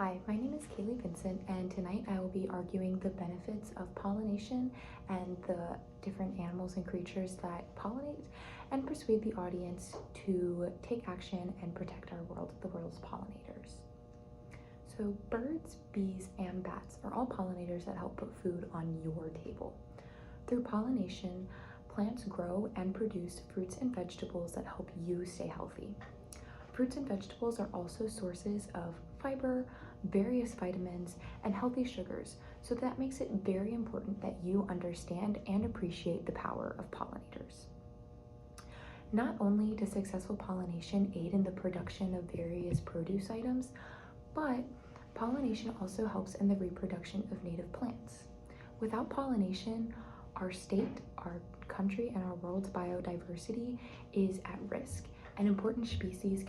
Hi, my name is Kaley Vincent, and tonight I will be arguing the benefits of pollination and the different animals and creatures that pollinate, and persuade the audience to take action and protect our world, the world's pollinators. So birds, bees, and bats are all pollinators that help put food on your table. Through pollination, plants grow and produce fruits and vegetables that help you stay healthy. Fruits and vegetables are also sources of fiber, various vitamins, and healthy sugars, so that makes it very important that you understand and appreciate the power of pollinators. Not only does successful pollination aid in the production of various produce items, but pollination also helps in the reproduction of native plants. Without pollination, our state, our country, and our world's biodiversity is at risk, and important species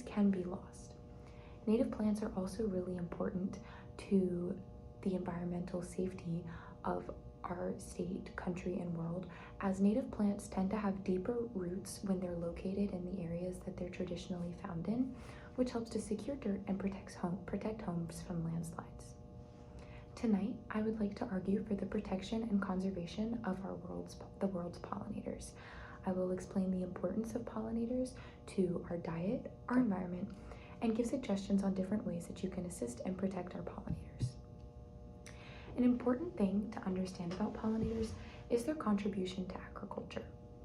can be lost. Native plants are also really important to the environmental safety of our state, country, and world, as native plants tend to have deeper roots when they're located in the areas that they're traditionally found in, which helps to secure dirt and protect homes from landslides. Tonight, I would like to argue for the protection and conservation of the world's pollinators. I will explain the importance of pollinators to our diet, our environment, and give suggestions on different ways that you can assist and protect our pollinators. An important thing to understand about pollinators is their contribution to agriculture.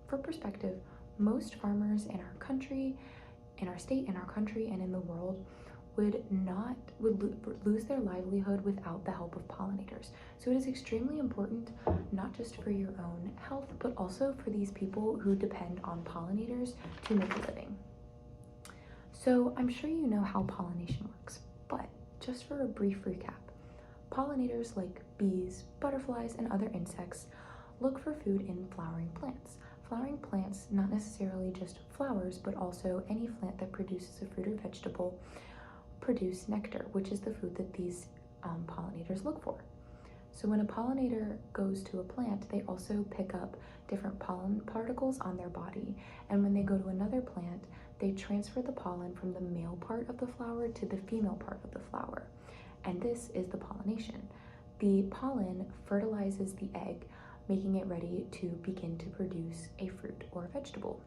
For perspective, most farmers in our country, in our state, in our country, and in the world would lose their livelihood without the help of pollinators. So it is extremely important, not just for your own health, but also for these people who depend on pollinators to make a living. So I'm sure you know how pollination works, but just for a brief recap, pollinators like bees, butterflies, and other insects look for food in flowering plants. Flowering plants, not necessarily just flowers, but also any plant that produces a fruit or vegetable, produce nectar, which is the food that these pollinators look for. So when a pollinator goes to a plant, they also pick up different pollen particles on their body, and when they go to another plant, they transfer the pollen from the male part of the flower to the female part of the flower, and this is the pollination. The pollen fertilizes the egg, making it ready to begin to produce a fruit or a vegetable.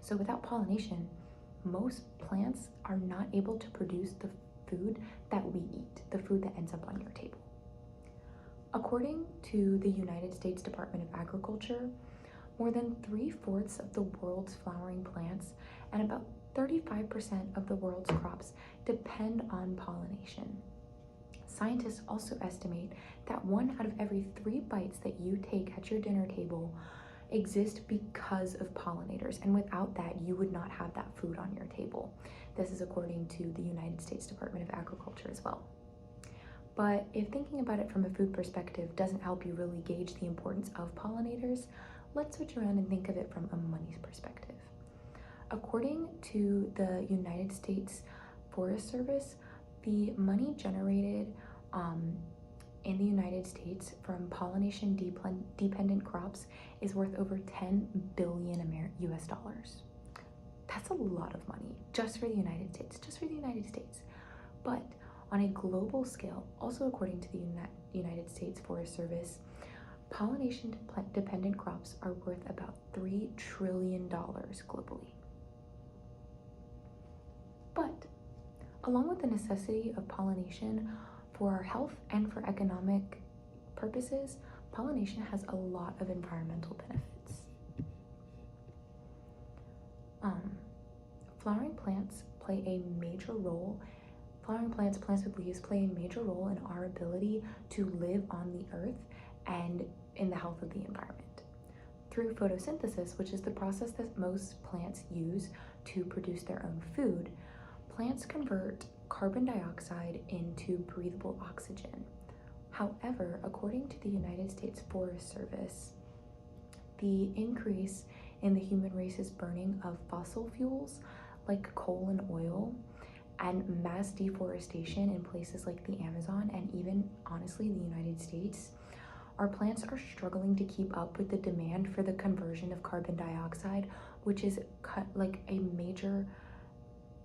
So without pollination, most plants are not able to produce the food that we eat, the food that ends up on your table. According to the United States Department of Agriculture, more than 3/4 of the world's flowering plants and about 35% of the world's crops depend on pollination. Scientists also estimate that 1 out of every 3 bites that you take at your dinner table exist because of pollinators, and without that, you would not have that food on your table. This is according to the United States Department of Agriculture as well. But if thinking about it from a food perspective doesn't help you really gauge the importance of pollinators, let's switch around and think of it from a money perspective. According to the United States Forest Service, the money generated in the United States from pollination dependent crops is worth over 10 billion US dollars. That's a lot of money just for the United States, But on a global scale, also according to the United States Forest Service, pollination dependent crops are worth about $3 trillion globally. But along with the necessity of pollination for our health and for economic purposes, pollination has a lot of environmental benefits. Flowering plants with leaves play a major role in our ability to live on the earth and in the health of the environment. Through photosynthesis, which is the process that most plants use to produce their own food, plants convert carbon dioxide into breathable oxygen. However, according to the United States Forest Service, the increase in the human race's burning of fossil fuels like coal and oil, and mass deforestation in places like the Amazon and even, honestly, the United States, our plants are struggling to keep up with the demand for the conversion of carbon dioxide, which is like a major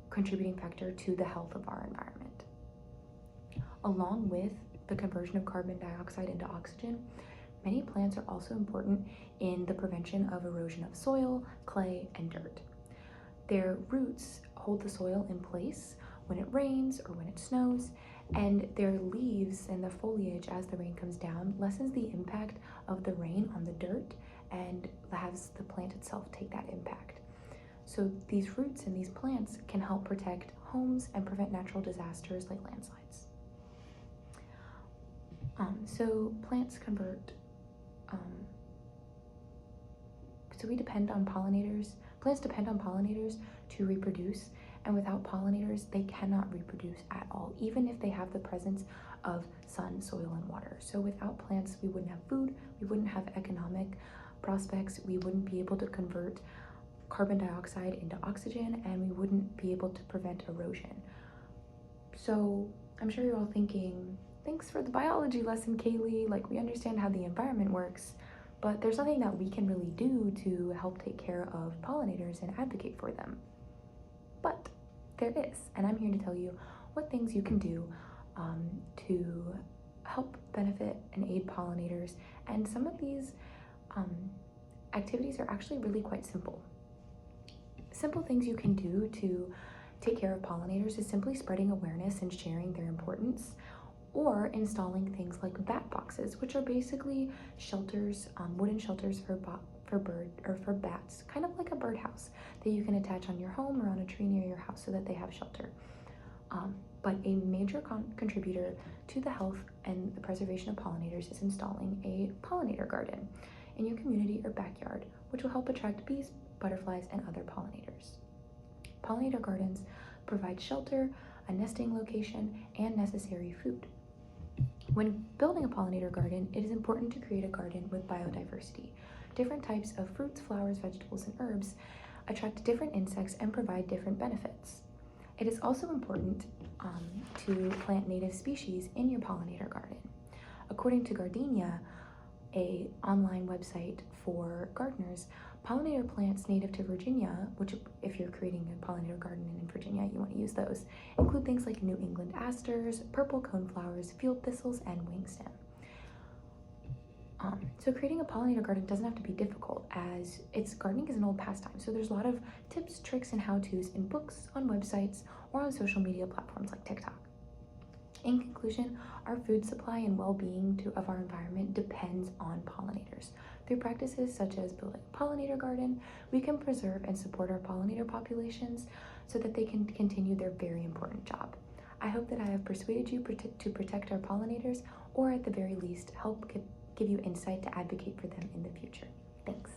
contributing factor to the health of our environment. Along with the conversion of carbon dioxide into oxygen, many plants are also important in the prevention of erosion of soil, clay, and dirt. Their roots hold the soil in place when it rains or when it snows, and their leaves and the foliage as the rain comes down lessens the impact of the rain on the dirt and has the plant itself take that impact. So these roots and these plants can help protect homes and prevent natural disasters like landslides. So plants convert, so we depend on pollinators. Plants depend on pollinators to reproduce, and without pollinators, they cannot reproduce at all, even if they have the presence of sun, soil, and water. So without plants, we wouldn't have food, we wouldn't have economic prospects, we wouldn't be able to convert carbon dioxide into oxygen, and we wouldn't be able to prevent erosion. So I'm sure you're all thinking, thanks for the biology lesson, Kaley. Like, we understand how the environment works, but there's nothing that we can really do to help take care of pollinators and advocate for them. But there is, and I'm here to tell you what things you can do to help benefit and aid pollinators. And some of these activities are actually really quite simple. Simple things you can do to take care of pollinators is simply spreading awareness and sharing their importance, or installing things like bat boxes, which are basically shelters, wooden shelters for bats, kind of like a birdhouse that you can attach on your home or on a tree near your house so that they have shelter. But a major contributor to the health and the preservation of pollinators is installing a pollinator garden in your community or backyard, which will help attract bees, butterflies, and other pollinators. Pollinator gardens provide shelter, a nesting location, and necessary food. When building a pollinator garden, it is important to create a garden with biodiversity. Different types of fruits, flowers, vegetables, and herbs attract different insects and provide different benefits. It is also important to plant native species in your pollinator garden. According to Gardenia, an online website for gardeners, pollinator plants native to Virginia, which if you're creating a pollinator garden in Virginia, you want to use those, include things like New England asters, purple coneflowers, field thistles, and wingstem. So creating a pollinator garden doesn't have to be difficult, as gardening is an old pastime. So there's a lot of tips, tricks, and how-tos in books, on websites, or on social media platforms like TikTok. In conclusion, our food supply and well-being of our environment depends on pollinators. Through practices such as building a pollinator garden, we can preserve and support our pollinator populations so that they can continue their very important job. I hope that I have persuaded you to protect our pollinators, or at the very least, help give you insight to advocate for them in the future. Thanks.